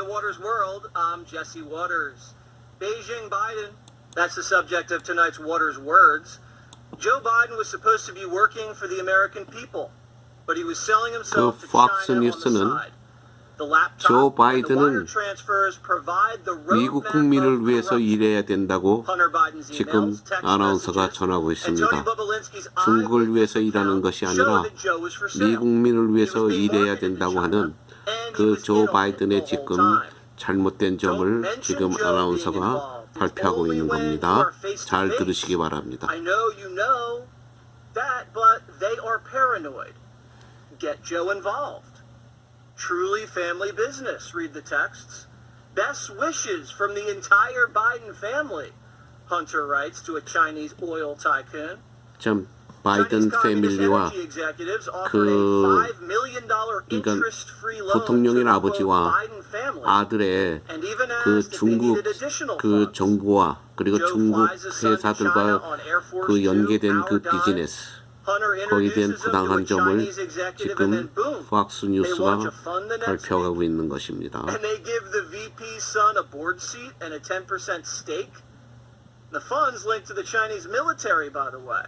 the Waters world, I'm Jesse Waters. Beijing Biden, that's the subject of tonight's Waters Words. Joe Biden was supposed to be working for the American people, but he was selling himself to China on the side. 조 바이든은 미국 국민을 위해서 일해야 된다고 지금 아나운서가 전하고 있습니다. 중국을 위해서 일하는 것이 아니라 미국민을 위해서 일해야 된다고 하는 그 조 바이든의 지금 잘못된 점을 지금 아나운서가 발표하고 있는 겁니다. 잘 들으시기 바랍니다. I know you know that, but they are paranoid. Get Joe involved. Truly family business, read the texts. Best wishes from the entire Biden family, Hunter writes to a Chinese oil tycoon. 참 바이든 패밀리와 그러니까 부통령의 아버지와 아들의 그 중국 그 정부와 그리고 중국 회사들과 그 연계된 그 비즈니스 거기에 대한 부당한 점을 지금 팍스 뉴스가 발표하고 있는 것입니다. And they give the VP's son a board seat and a 10% stake. The funds linked to the Chinese military, by the way.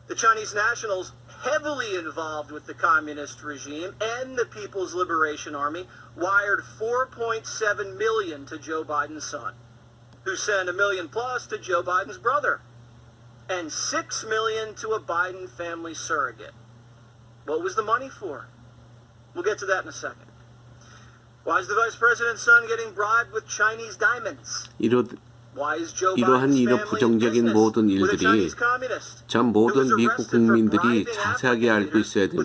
The Chinese nationals heavily involved with the communist regime and the People's Liberation Army wired $4.7 million to Joe Biden's son, who sent $1 million plus to Joe Biden's brother, and $6 million to a Biden family surrogate. What was the money for? We'll get to that in a second. Why is the vice president's son getting bribed with Chinese diamonds? 이러한 부정적인 모든 일들이 참 모든 미국 국민들이 자세하게 알고 있어야 되며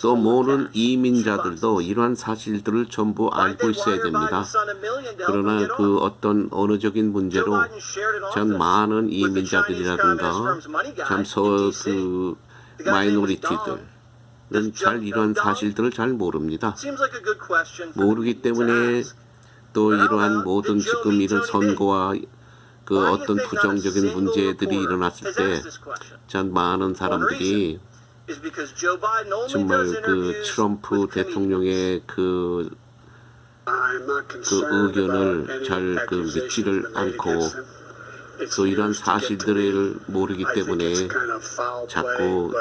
또 모든 이민자들도 이러한 사실들을 전부 알고 있어야 됩니다. 그러나 그 어떤 언어적인 문제로 참 많은 이민자들이라든가 참 그 마이너리티들은 잘 이러한 사실들을 잘 모릅니다. 모르기 때문에 또 이러한 모든 지금 이런 선거와 그 어떤 부정적인 문제들이 일어났을 때 참 많은 사람들이 정말 그 트럼프 대통령의 그 의견을 잘 그 믿지를 않고 또 이런 사실들을 모르기 때문에 자꾸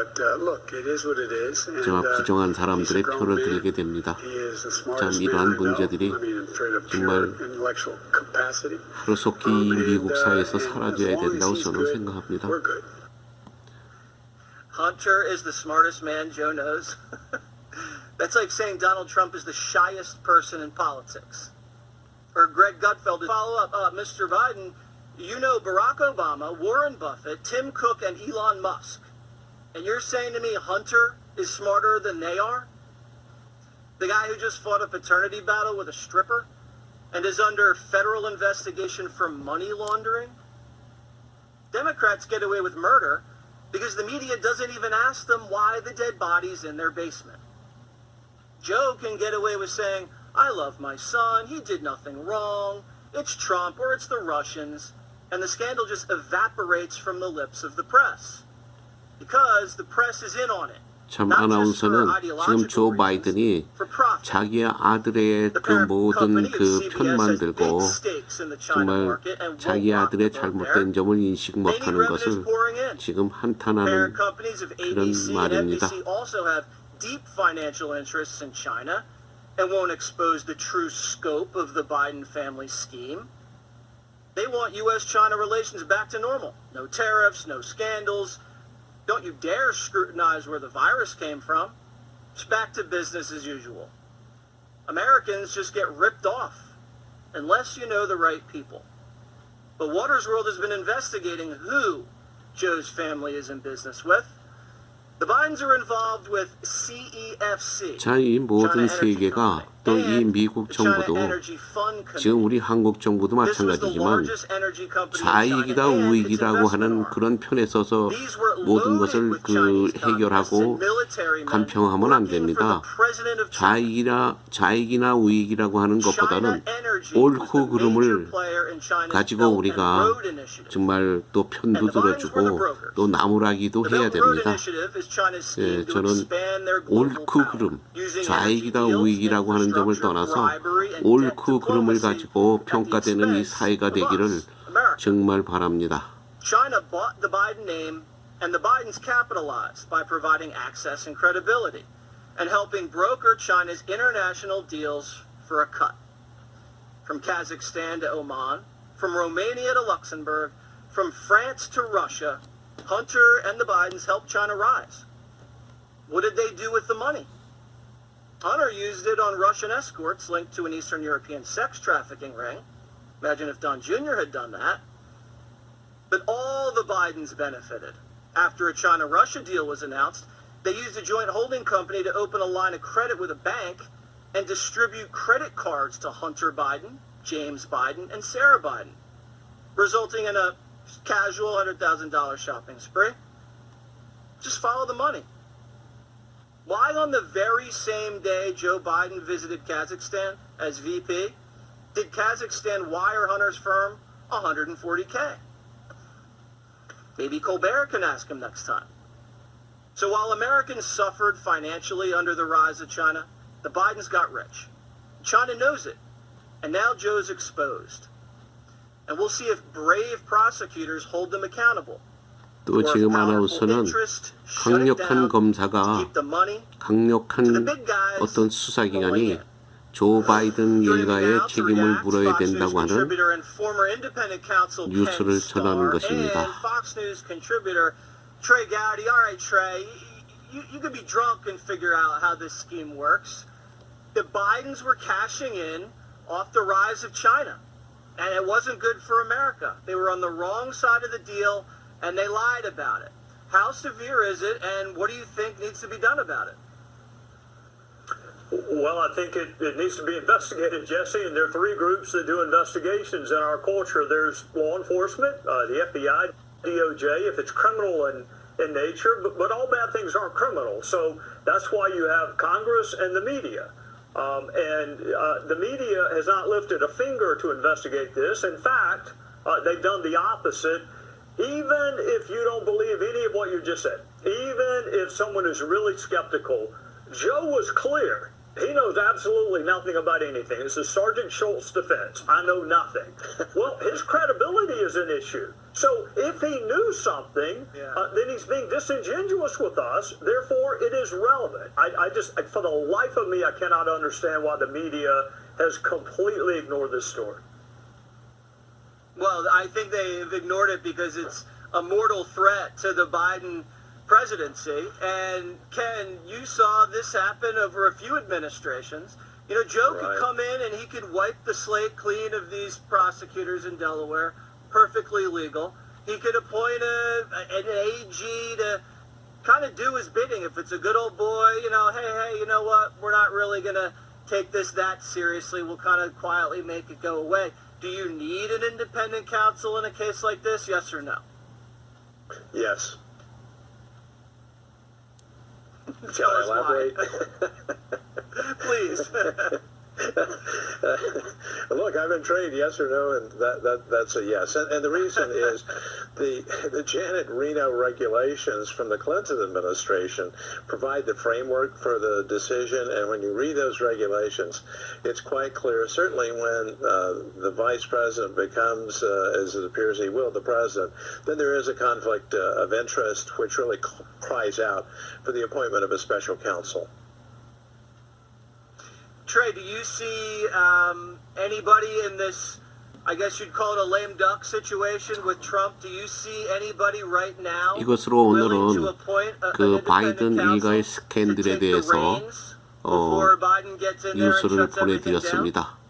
정말 부정한 사람들의 편을 들게 됩니다. 참 이러한 문제들이 정말 하루속히 미국 사회에서 사라져야 된다고 저는 생각합니다. Hunter is the smartest man Joe knows. That's like saying Donald Trump is the shyest person in politics. Or Greg Gutfeld to follow up, Mr. Biden, you know Barack Obama, Warren Buffett, Tim Cook, and Elon Musk. And you're saying to me Hunter is smarter than they are? The guy who just fought a paternity battle with a stripper and is under federal investigation for money laundering? Democrats get away with murder because the media doesn't even ask them why the dead body's in their basement. Joe can get away with saying, I love my son, he did nothing wrong, it's Trump or it's the Russians, and the scandal just evaporates from the lips of the press because the press is in on it. 참 아나운서는 지금 조 바이든이 자기의 아들의 그 모든 그 편만 들고 정말 자기 아들의 잘못된 점을 인식 못하는 것을 지금 한탄하는 그런 말입니다. Deep financial interests in China and won't expose the true scope of the Biden family scheme. They want U.S.-China relations back to normal. No tariffs, no scandals. Don't you dare scrutinize where the virus came from. It's back to business as usual. Americans just get ripped off unless you know the right people. But Waters World has been investigating who Joe's family is in business with. The Bidens are involved with CEFC. 자, 이 모든 세계가 또 이 미국 정부도 지금 우리 한국 정부도 마찬가지지만 좌익이다 우익이라고 하는 그런 편에 서서 모든 것을 그 해결하고 간평하면 안 됩니다. 좌익이나 우익이라고 하는 것보다는 옳고 그름을 가지고 우리가 정말 또 편도 들어주고 또 나무라기도 해야 됩니다. 예, 저는 옳고 그름, 좌익이다 우익이라고 하는 점을 떠나서 옳고 그름을 가지고 평가되는 이 사회가 되기를 정말 바랍니다. China bought the Biden name, and the Bidens capitalized by providing access and credibility, and helping broker China's international deals for a cut. From Kazakhstan to Oman, from Romania to Luxembourg, from France to Russia, Hunter and the Bidens helped China rise. What did they do with the money? Hunter used it on Russian escorts linked to an Eastern European sex trafficking ring. Imagine if Don Jr. had done that. But all the Bidens benefited. After a China-Russia deal was announced, they used a joint holding company to open a line of credit with a bank and distribute credit cards to Hunter Biden, James Biden, and Sarah Biden, resulting in a casual $100,000 shopping spree. Just follow the money. Why on the very same day Joe Biden visited Kazakhstan as VP, did Kazakhstan wire Hunter's firm $140K? Maybe Colbert can ask him next time. So while Americans suffered financially under the rise of China, the Bidens got rich. China knows it, and now Joe's exposed. And we'll see if brave prosecutors hold them accountable. 또 지금 아나운서는 강력한 검사가 강력한 어떤 수사기관이 조 바이든 일가의 책임을 물어야 된다고 하는 뉴스를 전하는 것입니다. Trey Gowdy, all right, Trey, you could be drunk and figure out how this scheme works. The Bidens were cashing in off the rise of China, and it wasn't good for America. They were on the wrong side of the deal, and they lied about it. How severe is it, and what do you think needs to be done about it? Well, I think it needs to be investigated, Jesse, and there are three groups that do investigations in our culture. There's law enforcement, the FBI, DOJ, if it's criminal in nature, but all bad things aren't criminal. So that's why you have Congress and the media. The media has not lifted a finger to investigate this. In fact, they've done the opposite. Even if you don't believe any of what you just said, even if someone is really skeptical, Joe was clear. He knows absolutely nothing about anything. This is Sergeant Schultz's defense. I know nothing. Well, his credibility is an issue. So if he knew something, then he's being disingenuous with us. Therefore, it is relevant. I just, for the life of me, I cannot understand why the media has completely ignored this story. Well, I think they've ignored it because it's a mortal threat to the Biden presidency. And Ken, you saw this happen over a few administrations. You know, Joe could come in and he could wipe the slate clean of these prosecutors in Delaware, perfectly legal. He could appoint an AG to kind of do his bidding. If it's a good old boy, you know, hey, you know what? We're not really going to take this that seriously. We'll kind of quietly make it go away. Do you need an independent counsel in a case like this? Yes or no? Yes. Tell us why. Please. Look, I've been trained yes or no, and that's a yes. And the reason is the Janet Reno regulations from the Clinton administration provide the framework for the decision. And when you read those regulations, it's quite clear, certainly when the vice president becomes, as it appears he will, the president, then there is a conflict of interest which really cries out for the appointment of a special counsel. Trey, do you see anybody in this, I guess you'd call it a lame duck situation with Trump? Do you see anybody right now 이것으로 willing to 오늘은 appoint 그 an 바이든 independent 일가의 counsel to 스캔들에 take the 대해서 reins before Biden gets in there and 뉴스를 shuts everything down? 보내드렸습니다.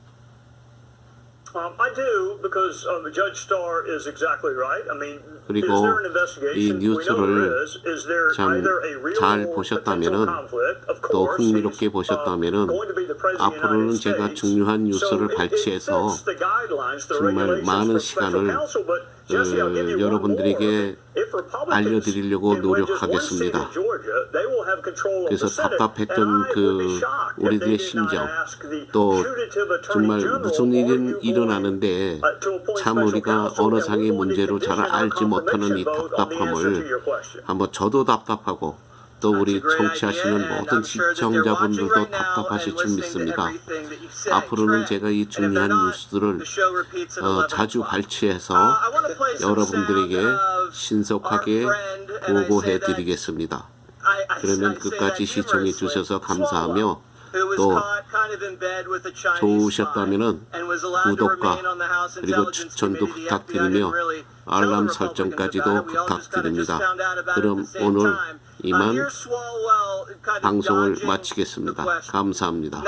I do, because Judge Starr is exactly right. I mean, is 그리고 there an 이 investigation? We know 뉴스를 there is. Is there 참 either a real 잘 or potential 보셨다면은 conflict? Of 또 course, 흥미롭게 he's 보셨다면은 going to be the president of the 앞으로는 United 제가 States. 중요한 뉴스를 So 발췌해서 it fits the guidelines, the 정말 regulations 많은 for special 시간을 counsel, but Jesse, I'll give you one more. 여러분들에게 If Republicans 알려드리려고 can win just one seat 노력하겠습니다. in Georgia, they will have control of 그래서 the Senate, and 답답했던 I would be 그 shocked if they 우리들의 did not 심정, ask the 또 putative attorney 정말 general, 무슨 are 일이 you going 일어나는데 to appoint 참 special 우리가 counsel, 어느 and 상의 we're going to 문제로 잘 condition our 알지 못하는 이 confirmation vote on the answer to 답답함을 your question. 한번 저도 답답하고 또 우리 청취하시는 모든 시청자분들도 답답하실 줄 믿습니다. 앞으로는 제가 이 중요한 뉴스들을 자주 발췌해서 여러분들에게 신속하게 보고해 드리겠습니다. 그러면 끝까지 시청해 주셔서 감사하며 또 좋으셨다면 구독과 그리고 추천도 부탁드리며 알람 설정까지도 부탁드립니다. 그럼 오늘 이만 방송을 마치겠습니다. 감사합니다.